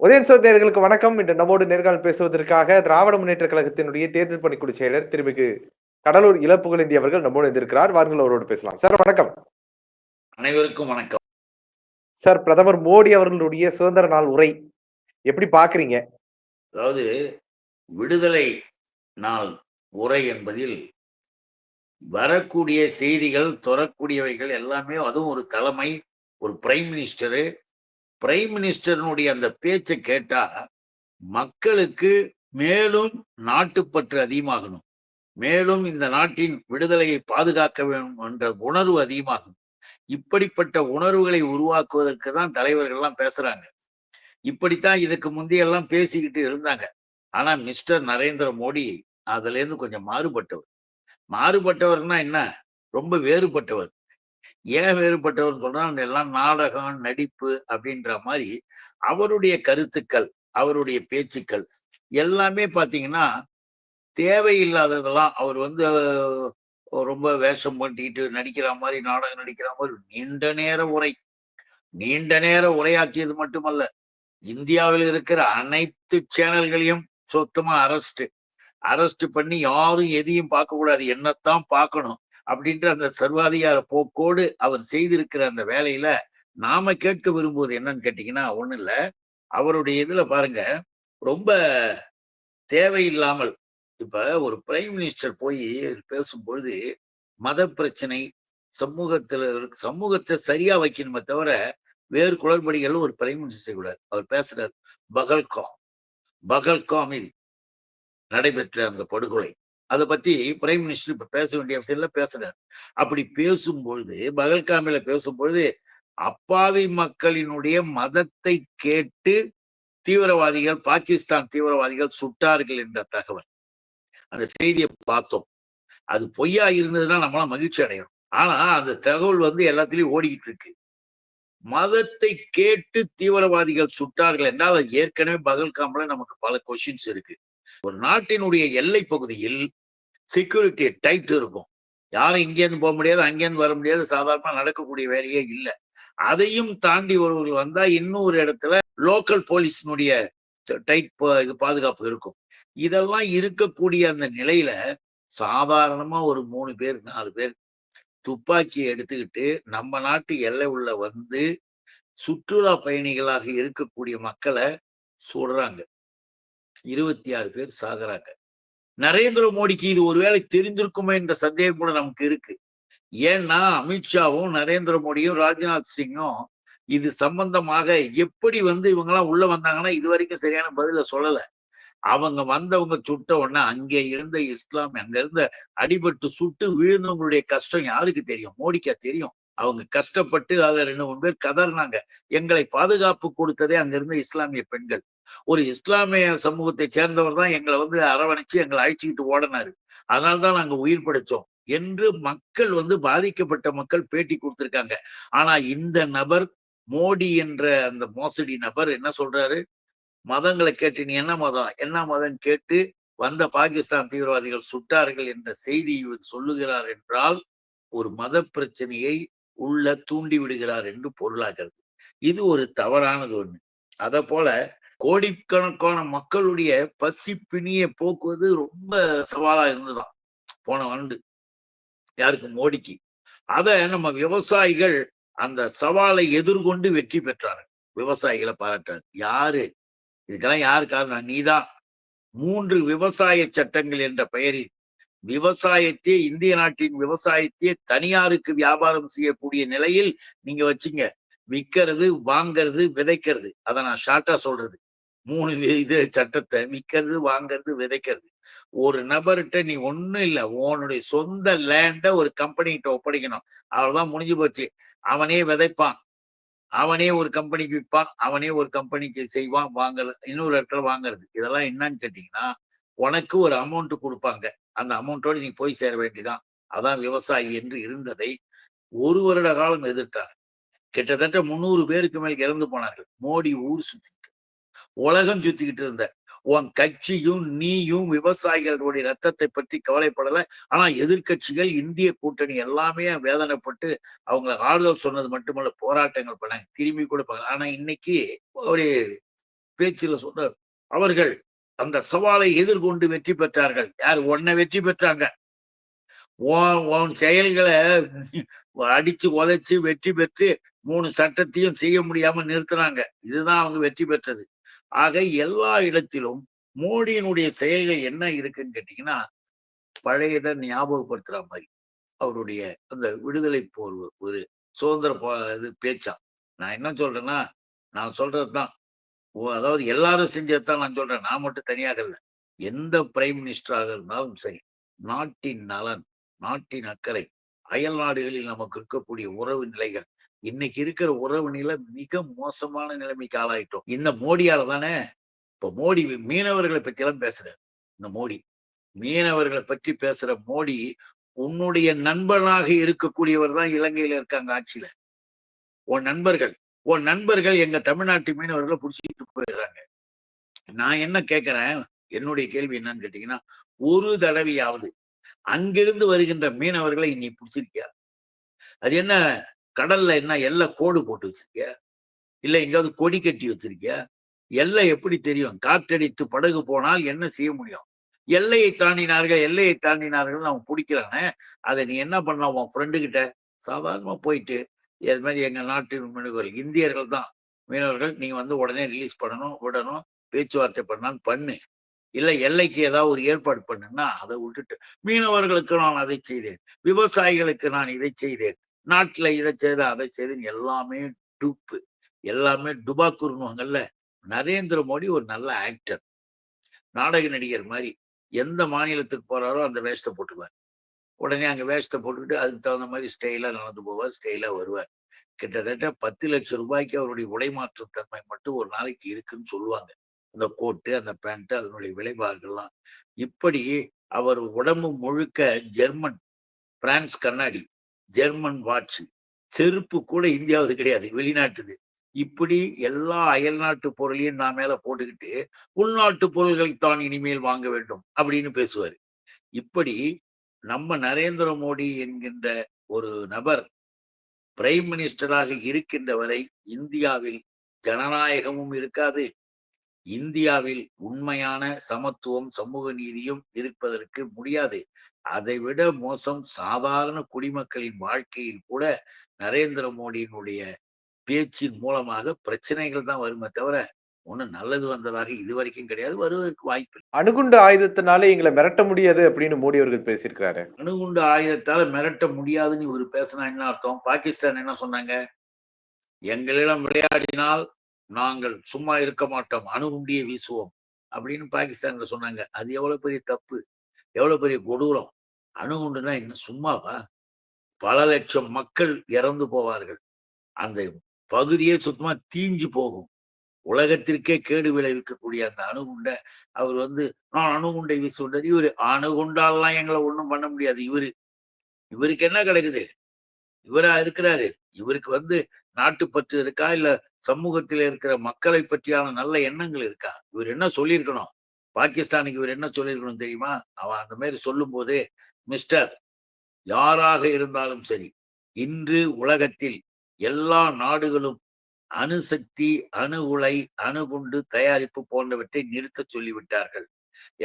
உதயன் சோர் நேயர்களுக்கு வணக்கம். இன்று நம்மோடு நேர்காணல் பேசுவதற்காக திராவிட முன்னேற்றக் கழகத்தினுடைய தேர்தல் பணிக்குழு செயலர் திருமிகு கடலூர் இளப்புகழேந்தி அவர்கள் நம்மோடு இருந்திருக்கிறார். வாருங்கள் அவரோடு பேசலாம். சார் வணக்கம். அனைவருக்கும் வணக்கம். சார், பிரதமர் மோடி அவர்களுடைய சுதந்திர நாள் உரை எப்படி பார்க்குறீங்க? அதாவது விடுதலை நாள் உரை என்பதில் வரக்கூடிய செய்திகள், தொடரக்கூடியவைகள் எல்லாமே அதுவும் ஒரு தலைமை, ஒரு பிரைம் மினிஸ்டருடைய அந்த பேச்சை கேட்டா மக்களுக்கு மேலும் நாட்டுப்பற்று அதிகமாகணும், மேலும் இந்த நாட்டின் விடுதலையை பாதுகாக்க வேண்டும் என்ற உணர்வு அதிகமாகும். இப்படிப்பட்ட உணர்வுகளை உருவாக்குவதற்கு தான் தலைவர்கள் எல்லாம் பேசுறாங்க. இப்படித்தான் இதுக்கு முந்தையெல்லாம் பேசிக்கிட்டு இருந்தாங்க. ஆனா மிஸ்டர் நரேந்திர மோடி அதுல இருந்து கொஞ்சம் மாறுபட்டவர். மாறுபட்டவர்னா என்ன? ரொம்ப வேறுபட்டவர். ஏன் வேறுபட்டவர் சொன்னா, எல்லாம் நாடகம், நடிப்பு அப்படின்ற மாதிரி அவருடைய கருத்துக்கள், அவருடைய பேச்சுக்கள் எல்லாமே பாத்தீங்கன்னா தேவையில்லாததெல்லாம். அவர் ரொம்ப வேஷம் பண்ணிட்டு நடிக்கிற மாதிரி, நாடகம் நடிக்கிற மாதிரி நீண்ட நேர உரையாற்றியது மட்டுமல்ல, இந்தியாவில் இருக்கிற அனைத்து சேனல்களையும் சுத்தமா அரெஸ்ட் பண்ணி யாரும் எதையும் பார்க்க கூடாது, என்னத்தான் பார்க்கணும் அப்படின்ற அந்த சர்வாதிகார போக்கோடு அவர் செய்திருக்கிற அந்த வேலையில நாம கேட்க விரும்புவது என்னன்னு கேட்டீங்கன்னா, ஒண்ணு இல்ல, அவருடைய இதுல பாருங்க, ரொம்ப தேவையில்லாமல் இப்ப ஒரு பிரைம் மினிஸ்டர் போய் பேசும்பொழுது மத பிரச்சனை, சமூகத்தை சரியா வைக்கணுமே தவிர வேறு குளறுபடிகள் ஒரு பிரைம் மினிஸ்டர் செய்யக்கூடாது. அவர் பேசுறார், பகல்காமில் நடைபெற்ற அந்த படுகொலை அதை பத்தி பிரைம் மினிஸ்டர் இப்ப பேச வேண்டிய அவசியம் பேசுறார். அப்படி பேசும்பொழுது, பகல்காமில பேசும்பொழுது அப்பாவி மக்களினுடைய மதத்தை கேட்டு தீவிரவாதிகள், பாகிஸ்தான் தீவிரவாதிகள் சுட்டார்கள் என்ற தகவல், அந்த செய்தியை பார்த்தோம். அது பொய்யா இருந்ததுன்னா நம்மளாம் மகிழ்ச்சி அடையும். ஆனா அந்த தகவல் எல்லாத்திலையும் ஓடிக்கிட்டு இருக்கு. மதத்தை கேட்டு தீவிரவாதிகள் சுட்டார்கள் என்றால் அது ஏற்கனவே பகல்காம்ல நமக்கு பல கொஸ்டின்ஸ் இருக்கு. ஒரு நாட்டினுடைய எல்லை பகுதியில் செக்யூரிட்டி டைட் இருக்கும். யாரும் இங்கேருந்து போக முடியாது, அங்கேருந்து வர முடியாது, சாதாரணமா நடக்கக்கூடிய வேலையே இல்லை. அதையும் தாண்டி ஒருவர்கள் வந்தா இன்னொரு இடத்துல லோக்கல் போலீஸினுடைய டைட் இது பாதுகாப்பு இருக்கும். இதெல்லாம் இருக்கக்கூடிய அந்த நிலையில சாதாரணமா ஒரு 3 பேர் 4 பேர் துப்பாக்கியை எடுத்துக்கிட்டு நம்ம நாட்டு எல்லை உள்ள சுற்றுலா பயணிகளாக இருக்கக்கூடிய மக்களை சுடுறாங்க. 26 பேர் சாகுறாங்க. நரேந்திர மோடிக்கு இது ஒருவேளை தெரிந்திருக்குமே என்ற சந்தேகம் கூட நமக்கு இருக்கு. ஏன்னா அமித்ஷாவும் நரேந்திர மோடியும் ராஜ்நாத் சிங்கும் இது சம்பந்தமாக எப்படி இவங்கெல்லாம் உள்ள வந்தாங்கன்னா இது வரைக்கும் சரியான பதில சொல்லல. அவங்க வந்தவங்க சுட்ட உடனே அங்கே இருந்த அங்க இருந்த அடிபட்டு சுட்டு விழுந்தவங்களுடைய கஷ்டம் யாருக்கு தெரியும்? மோடிக்கா தெரியும். அவங்க கஷ்டப்பட்டு அதுல 2-3 பேர் கதறினாங்க. எங்களை பாதுகாப்பு கொடுத்ததே அங்க இருந்த இஸ்லாமிய பெண்கள். ஒரு இஸ்லாமிய சமூகத்தை சேர்ந்தவர் தான் எங்களை அரவணைச்சு எங்களை அழைச்சிக்கிட்டு ஓடினாரு. அதனால்தான் நாங்க உயிர் படைச்சோம் என்று மக்கள் பாதிக்கப்பட்ட மக்கள் பேட்டி கொடுத்திருக்காங்க. ஆனா இந்த நபர், மோடி என்ற அந்த மோசடி நபர் என்ன சொல்றாரு? மதங்களை கேட்டு நீ என்ன மதம் கேட்டு வந்த பாகிஸ்தான் தீவிரவாதிகள் சுட்டார்கள் என்ற செய்தியை சொல்லுகிறார் என்றால் ஒரு மத பிரச்சனையை உள்ள தூண்டி விடுகிறார் என்று பொருளாகிறது. இது ஒரு தவறானது ஒண்ணு. அத போல கோடிக்கணக்கான மக்களுடைய பசி பிணியை போக்குவது ரொம்ப சவாலா இருந்துதான் போன ஆண்டு யாருக்கு? மோடிக்கு. அத நம்ம விவசாயிகள் அந்த சவாலை எதிர்கொண்டு வெற்றி பெற்றார்கள். விவசாயிகளை பாராட்டார். யாரு இதுக்கெல்லாம் யாரு காரணம்? நீதான். 3 விவசாய சட்டங்கள் என்ற பெயரில் விவசாயத்தையே, இந்திய நாட்டின் விவசாயத்தையே தனியாருக்கு வியாபாரம் செய்யக்கூடிய நிலையில் நீங்க வச்சுங்க. விற்கிறது, வாங்கிறது, விதைக்கிறது. அதை நான் ஷார்ட்டா சொல்றது. 3 இது சட்டத்தை விற்கிறது, வாங்கிறது, விதைக்கிறது. ஒரு நபர்கிட்ட நீ ஒண்ணும் இல்லை, உன்னுடைய சொந்த லேண்ட ஒரு கம்பெனிகிட்ட ஒப்படைக்கணும். அவ்வளவுதான், முடிஞ்சு போச்சு. அவனே விதைப்பான், அவனே ஒரு கம்பெனிக்கு விற்பான், அவனே ஒரு கம்பெனிக்கு செய்வான், வாங்குறது, இன்னொரு இடத்துல வாங்குறது. இதெல்லாம் என்னன்னு கேட்டீங்கன்னா, உனக்கு ஒரு அமௌண்ட் கொடுப்பாங்க, அந்த அமௌண்ட்டோடு நீ போய் சேர வேண்டியதான். அதான் விவசாயி என்று இருந்ததை 1 வருட காலம் எதிர்த்தார். கிட்டத்தட்ட 300 பேருக்கு மேல் இறந்து போனார்கள். மோடி ஊர் சுத்திக்கிட்டு, உலகம் சுத்திக்கிட்டு இருந்த உன் கட்சியும் நீயும் விவசாயிகளுடைய ரத்தத்தை பற்றி கவலைப்படல. ஆனா எதிர்கட்சிகள், இந்திய கூட்டணி எல்லாமே வேதனைப்பட்டு அவங்க ஆறுதல் சொன்னது மட்டுமல்ல, போராட்டங்கள் பண்ணாங்க, திரும்பி கூட. ஆனா இன்னைக்கு ஒரு பேச்சில் சொன்னார். அவர்கள் அந்த சவாலை எதிர்கொண்டு வெற்றி பெற்றார்கள். யார்? உன்னை வெற்றி பெற்றாங்க. உன் செயல்களை அடிச்சு உதைச்சு வெற்றி பெற்று 3 சட்டத்தையும் செய்ய முடியாம நிறுத்துனாங்க. இதுதான் அவங்க வெற்றி பெற்றது. ஆக எல்லா இடத்திலும் மோடியினுடைய செயல்கள் என்ன இருக்குன்னு கேட்டீங்கன்னா, பழையதை ஞாபகப்படுத்துற மாதிரி. அவருடைய அந்த விடுதலை போர் ஒரு சுதந்திர இது பேச்சா. நான் என்ன சொல்றேன்னா, நான் சொல்றதுதான். அதாவது எல்லாரும் செஞ்சதுதான் நான் சொல்றேன். நான் மட்டும் தனியாக இல்ல. எந்த பிரைம் மினிஸ்டராக இருந்தாலும் சரி, நாட்டின் நலன், நாட்டின் அக்கறை, அயல் நாடுகளில் நமக்கு இருக்கக்கூடிய உறவு நிலைகள், இன்னைக்கு இருக்கிற உறவு நிலை மிக மோசமான நிலைமைக்கு ஆளாயிட்டோம். இந்த மோடியால தானே. இப்ப மோடி மீனவர்களை பத்தி எல்லாம் பேசுறாரு. இந்த மோடி மீனவர்களை பற்றி பேசுற மோடி, உன்னுடைய நண்பனாக இருக்கக்கூடியவர் தான் இலங்கையில இருக்காங்க ஆட்சியில. உன் நண்பர்கள் எங்க தமிழ்நாட்டு மீனவர்களை புடிச்சிட்டு போயிடுறாங்க. நான் என்ன கேட்கிறேன், என்னுடைய கேள்வி என்னன்னு கேட்டீங்கன்னா, ஒரு தடவையாவது அங்கிருந்து வருகின்ற மீனவர்களை நீ புடிச்சிருக்கியா? அது என்ன, கடல்ல என்ன எல்லை கோடு போட்டு வச்சிருக்கியா? இல்ல எங்காவது கொடி கட்டி வச்சிருக்கியா? எல்லை எப்படி தெரியும்? காற்றடித்து படகு போனால் என்ன செய்ய முடியும்? எல்லையை தாண்டினார்கள் அவன் பிடிக்கிறானே. அதை நீ என்ன பண்ண? உன் ஃப்ரெண்டு கிட்ட சாதாரணமா போயிட்டு, இது மாதிரி எங்க நாட்டு மீனவர்கள் இந்தியர்கள் தான் மீனவர்கள், நீங்க வந்து உடனே ரிலீஸ் பண்ணணும், விடணும், பேச்சுவார்த்தை பண்ணான்னு பண்ணு. இல்ல எல்லைக்கு ஏதாவது ஒரு ஏற்பாடு பண்ணுன்னா அதை விட்டுட்டு, மீனவர்களுக்கு நான் அதை செய்தேன், விவசாயிகளுக்கு நான் இதை செய்தேன், நாட்டுல இதை செய்தேன், அதை செய்தேன், எல்லாமே டூப்பு, எல்லாமே டுபாக்குருவாங்கல்ல. நரேந்திர மோடி ஒரு நல்ல ஆக்டர், நாடக நடிகர் மாதிரி. எந்த மாநிலத்துக்கு போறாரோ அந்த வேஷத்தை போட்டுக்குவார். உடனே அங்க வேஷத்தை போட்டுக்கிட்டு அதுக்கு தகுந்த மாதிரி ஸ்டைலா நடந்து போவார், ஸ்டைலா வருவார். கிட்டத்தட்ட 10 லட்சம் ரூபாய்க்கு அவருடைய உடைமாற்று தன்மை மட்டும் ஒரு நாளைக்கு இருக்குன்னு சொல்லுவாங்க. அந்த கோட்டு, அந்த பேண்ட், அதனுடைய விளைவாகலாம். இப்படி அவர் உடம்பு முழுக்க ஜெர்மன், பிரான்ஸ் கண்ணாடி, ஜெர்மன் வாட்ச், செருப்பு கூட இந்தியாவது கிடையாது, வெளிநாட்டுது. இப்படி எல்லா அயல் நாட்டு பொருளையும் நான் மேல போட்டுக்கிட்டு, உள்நாட்டு பொருள்களைத்தான் இனிமேல் வாங்க வேண்டும் அப்படின்னு பேசுவாரு. இப்படி நம்ம நரேந்திர மோடி என்கின்ற ஒரு நபர் பிரைம் மினிஸ்டராக இருக்கின்ற வரை இந்தியாவில் ஜனநாயகமும் இருக்காது. இந்தியாவில் உண்மையான சமத்துவம், சமூக நீதியும் இருப்பதற்கு முடியாது. அதைவிட மோசம், சாதாரண குடிமக்களின் வாழ்க்கையில் கூட நரேந்திர மோடியினுடைய பேச்சின் மூலமாக பிரச்சனைகள் தான் வருமே தவிர ஒண்ணும் நல்லது வந்ததாக இதுவரைக்கும் கிடையாது, வருவதற்கு வாய்ப்பு இல்லை. அணுகுண்டு ஆயுதத்தினால எங்களை மிரட்ட முடியாது அப்படின்னு மோடி அவர்கள் பேசியிருக்கிறாரு. அணுகுண்டு ஆயுதத்தால மிரட்ட முடியாதுன்னு இவர் பேசினா என்ன அர்த்தம்? பாகிஸ்தான் என்ன சொன்னாங்க? எங்களிடம் விளையாடினால் நாங்கள் சும்மா இருக்க மாட்டோம், அணுகுண்டியை வீசுவோம் அப்படின்னு பாகிஸ்தான்ல சொன்னாங்க. அது எவ்வளவு பெரிய தப்பு, எவ்வளவு பெரிய கொடூரம். அணுகுண்டுனா என்ன சும்மாவா? பல லட்சம் மக்கள் இறந்து போவார்கள், அந்த பகுதியே சுத்தமா தீஞ்சு போகும், உலகத்திற்கே கேடு விளைவிக்கக்கூடிய அந்த அணுகுண்டை அவர் வந்து நான் அணுகுண்டை வீசுண்டார். இவரு அணுகுண்டாலாம் எங்களை ஒண்ணும் பண்ண முடியாது. இவருக்கு என்ன கிடைக்குது? இவரா இருக்கிறாரு. இவருக்கு வந்து நாட்டுப்பற்று இருக்கா? இல்ல சமூகத்தில் இருக்கிற மக்களை பற்றியான நல்ல எண்ணங்கள் இருக்கா? இவர் என்ன சொல்லியிருக்கணும்? பாகிஸ்தானுக்கு இவர் என்ன சொல்லியிருக்கணும் தெரியுமா? அவன் அந்த மாதிரி சொல்லும் போதே, மிஸ்டர், யாராக இருந்தாலும் சரி, இன்று உலகத்தில் எல்லா நாடுகளும் அணுசக்தி, அணு உலை, அணுகுண்டு தயாரிப்பு போன்றவற்றை நிறுத்த சொல்லிவிட்டார்கள்.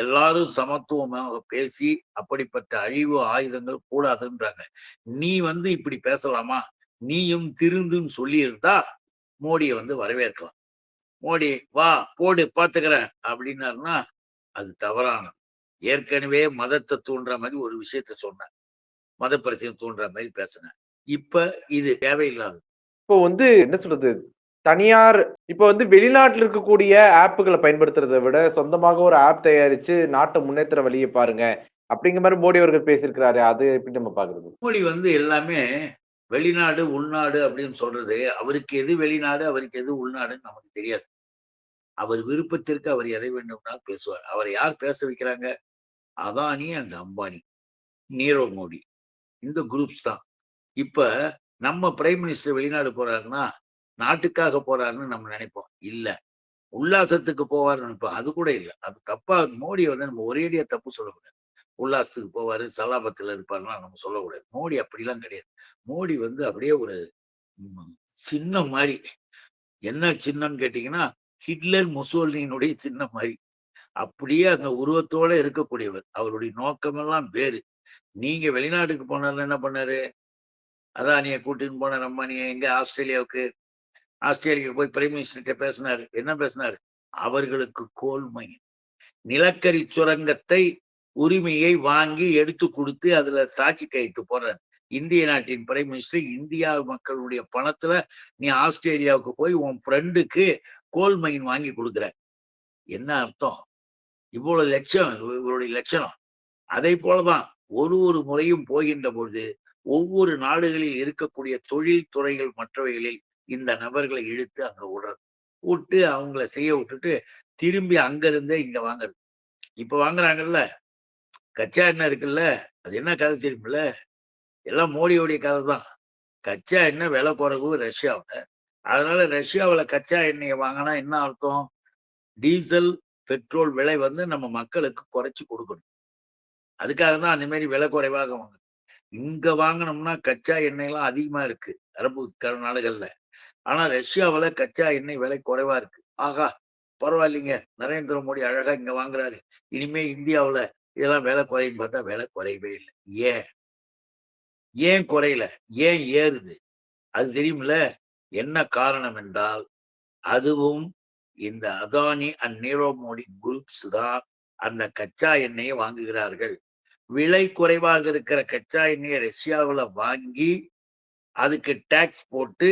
எல்லாரும் சமத்துவமாக பேசி அப்படிப்பட்ட அழிவு ஆயுதங்கள் கூடாதுன்றாங்க. நீ வந்து இப்படி பேசலாமா? நீயும் திருந்துன்னு சொல்லி இருந்தா மோடியை வந்து வரவேற்கலாம். மோடி வா போடு பாத்துக்கிறேன் அப்படின்னாருன்னா அது தவறானது. ஏற்கனவே மதத்தை தூண்டுற மாதிரி ஒரு விஷயத்த சொன்னேன், மத பிரச்சனை தூண்டுற மாதிரி பேசுனேன். இப்ப இது தேவையில்லாதது. இப்போ வந்து என்ன சொல்றது, தனியார் இப்போ வந்து வெளிநாட்டுல இருக்கக்கூடிய ஆப்புகளை பயன்படுத்துறதை விட சொந்தமாக ஒரு ஆப் தயாரிச்சு நாட்டை முன்னேற்ற வழியை பாருங்க அப்படிங்கிற மாதிரி மோடி அவர்கள் பேசியிருக்கிறாரு. அது எப்படி நம்ம பாக்குறது? மோடி வந்து எல்லாமே வெளிநாடு உள்நாடு அப்படின்னு சொல்றது, அவருக்கு எது வெளிநாடு, அவருக்கு எது உள்நாடுன்னு நமக்கு தெரியாது. அவர் விருப்பத்திற்கு அவர் எதை வேண்டும்னாலும் பேசுவார். அவரை யார் பேச வைக்கிறாங்க? அதானி அண்ட் அம்பானி, நீரவ் மோடி, இந்த குரூப்ஸ் தான். இப்ப நம்ம பிரைம் மினிஸ்டர் வெளிநாடு போறாருன்னா நாட்டுக்காக போறாருன்னு நம்ம நினைப்போம். இல்ல, உல்லாசத்துக்கு போவாருன்னு நினைப்போம். அது கூட இல்ல, அது தப்பா. மோடியை வந்து நம்ம ஒரேடியா தப்பு சொல்லக்கூடாது. உல்லாசத்துக்கு போவாரு, சலாபத்துல இருப்பாருன்னா நம்ம சொல்லக்கூடாது. மோடி அப்படிலாம் கிடையாது. மோடி வந்து அப்படியே ஒரு சின்னம் மாதிரி. என்ன சின்னம்னு கேட்டீங்கன்னா, ஹிட்லர், முசோலினியினுடைய சின்னம் மாரி. அப்படியே அந்த உருவத்தோட இருக்கக்கூடியவர். அவருடைய நோக்கமெல்லாம் வேறு. நீங்க வெளிநாட்டுக்கு போனாருன்னா என்ன பண்ணாரு? அதானிய கூட்டின்னு போனாரு, அம்பானிய எங்க ஆஸ்திரேலியாவுக்கு. ஆஸ்திரேலியாவுக்கு போய் பிரைம் மினிஸ்டர்ட்ட பேசினாரு. என்ன பேசினாரு? அவர்களுக்கு கோல் மைன், நிலக்கரி சுரங்கத்தை உரிமையை வாங்கி எடுத்து குடுத்து அதுல சாட்சி கையெழுத்து போடுறாரு. இந்திய நாட்டின் பிரைம் மினிஸ்டர் இந்தியா மக்களுடைய பணத்துல நீ ஆஸ்திரேலியாவுக்கு போய் உன் ஃப்ரெண்டுக்கு கோல் மைன் வாங்கி குடுக்குற. என்ன அர்த்தம்? இவ்வளவு லட்சம் இவருடைய லட்சணம். அதை போலதான் ஒரு முறையும் போகின்ற பொழுது ஒவ்வொரு நாடுகளில் இருக்கக்கூடிய தொழில் துறைகள் மற்றவைகளில் இந்த நபர்களை இழுத்து அங்க விட்டு அவங்கள செய்ய விட்டுட்டு திரும்பி அங்க இருந்தே இங்க வாங்குறது. இப்ப வாங்குறாங்கல்ல, கச்சா எண்ணெய் இருக்குல்ல, அது என்ன கதை தெரியுமில்ல? எல்லாம் மோடியோடைய கதை தான். கச்சா எண்ணெய் விலை குறைவு ரஷ்யாவுல. அதனால ரஷ்யாவுல கச்சா எண்ணெயை வாங்கினா என்ன அர்த்தம்? டீசல், பெட்ரோல் விலை வந்து நம்ம மக்களுக்கு குறைச்சு கொடுக்கணும். அதுக்காக தான் அந்த மாதிரி விலை குறைவாக வாங்க. இங்க வாங்கினோம்னா கச்சா எண்ணெய்லாம் அதிகமா இருக்கு அரபு நாடுகள்ல. ஆனா ரஷ்யாவுல கச்சா எண்ணெய் விலை குறைவா இருக்கு. ஆகா, பரவாயில்லைங்க, நரேந்திர மோடி அழகா இங்க வாங்குறாரு, இனிமே இந்தியாவுல இதெல்லாம் விலை குறையும் பார்த்தா விலை குறையவே இல்லை. ஏன் ஏன் குறையல? ஏன் ஏறுது? அது தெரியுமில்ல. என்ன காரணம் என்றால், அதுவும் இந்த அதானி அண்ட் நீரவ் மோடி குரூப்ஸ் தான் அந்த கச்சா எண்ணெயை வாங்குகிறார்கள். விலை குறைவாக இருக்கிற கச்சா எண்ணெயை ரஷ்யாவுல வாங்கி அதுக்கு டாக்ஸ் போட்டு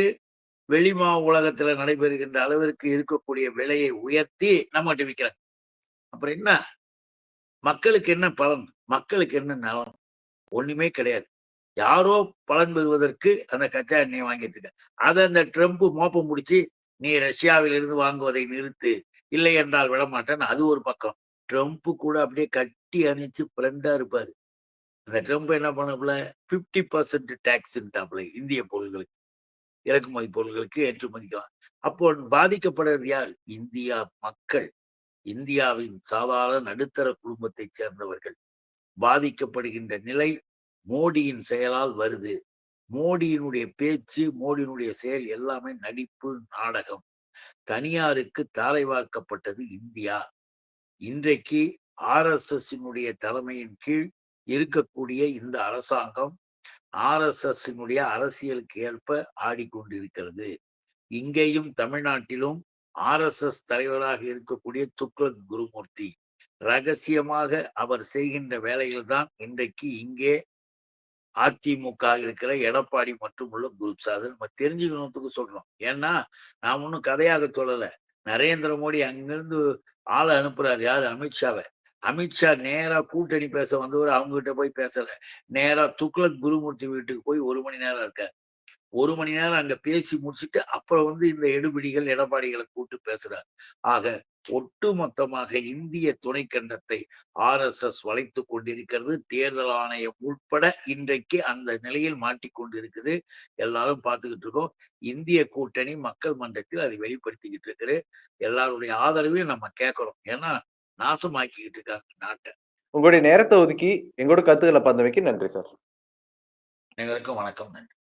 வெளிமா உலகத்துல நடைபெறுகின்ற அளவிற்கு இருக்கக்கூடிய விலையை உயர்த்தி நம்மகிட்ட விற்கிறாங்க. அப்புறம் என்ன? மக்களுக்கு என்ன பலன்? மக்களுக்கு என்ன நலன்? ஒண்ணுமே கிடையாது. யாரோ பலன் பெறுவதற்கு அந்த கச்சா எண்ணெயை வாங்கிட்டு இருக்க. அதை அந்த ட்ரம்ப் மோப்பம் முடிச்சு, நீ ரஷ்யாவில் இருந்து வாங்குவதை நிறுத்து, இல்லை என்றால் விடமாட்டேன்னு அது ஒரு பக்கம். ட்ரம்ப் கூட அப்படியே கட்டி அணைச்சு ஃப்ரெண்டா இருப்பாரு. அந்த ட்ரம்ப் என்ன பண்ணப்பல 50% டாக்ஸ்ன்ட்டாப்ல இந்திய பொருள்களுக்கு, இறக்குமதி பொருள்களுக்கு ஏற்றுமதிக்கலாம். அப்போ பாதிக்கப்படுறது யார்? இந்தியா மக்கள், இந்தியாவின் சாதாரண நடுத்தர குடும்பத்தைச் சேர்ந்தவர்கள். பாதிக்கப்படுகின்ற நிலை மோடியின் செயலால் வருது. மோடியினுடைய பேச்சு, மோடியினுடைய செயல் எல்லாமே நடிப்பு, நாடகம். தனியாருக்கு தாரை வார்க்கப்பட்டது இந்தியா. இன்றைக்கு RSS தலைமையின் கீழ் இருக்கக்கூடிய இந்த அரசாங்கம் RSS அரசியலுக்கு ஏற்ப ஆடிக்கொண்டிருக்கிறது. இங்கேயும் தமிழ்நாட்டிலும் RSS தலைவராக இருக்கக்கூடிய துக்ளக் குருமூர்த்தி ரகசியமாக அவர் செய்கின்ற வேலைகள் தான் இன்றைக்கு இங்கே அதிமுக இருக்கிற எடப்பாடி மற்றும் உள்ள குரூப்ஸ். அதை நம்ம தெரிஞ்சுக்கணுத்துக்கு சொல்றோம். ஏன்னா நான் ஒன்றும் கதையாக சொல்லல. நரேந்திர மோடி அங்கிருந்து ஆளை அனுப்புறாரு, யாரு? அமித்ஷாவை. அமித்ஷா நேரா கூட்டணி பேச வந்தவர் அவங்க கிட்ட போய் பேசல. நேரா துக்ளக் குருமூர்த்தி வீட்டுக்கு போய் 1 மணி நேரம் இருக்காரு. 1 மணி நேரம் அங்க பேசி முடிச்சுட்டு அப்புறம் வந்து இந்த எடுபிடிகள் எடப்பாடிகளை கூட்டு பேசுறார். ஆக ஒட்டுமொத்தமாக இந்திய துணைக்கண்டத்தை RSS வளைத்து கொண்டிருக்கிறது. தேர்தல் ஆணையம் உட்பட இன்றைக்கு அந்த நிலையில் மாட்டிக்கொண்டிருக்குது. எல்லாரும் பார்த்துக்கிட்டு இருக்கோம். இந்திய கூட்டணி மக்கள் மன்றத்தில் அதை வெளிப்படுத்திக்கிட்டு இருக்குது. எல்லாருடைய ஆதரவையும் நம்ம கேட்கிறோம். ஏன்னா நாசமாக்கிக்கிட்டு இருக்காங்க நாட்டை. உங்களுடைய நேரத்தை ஒதுக்கி எங்களோட கருத்துக்களை பகிர்ந்தமைக்கு நன்றி சார். அனைவருக்கும் வணக்கம். நன்றி.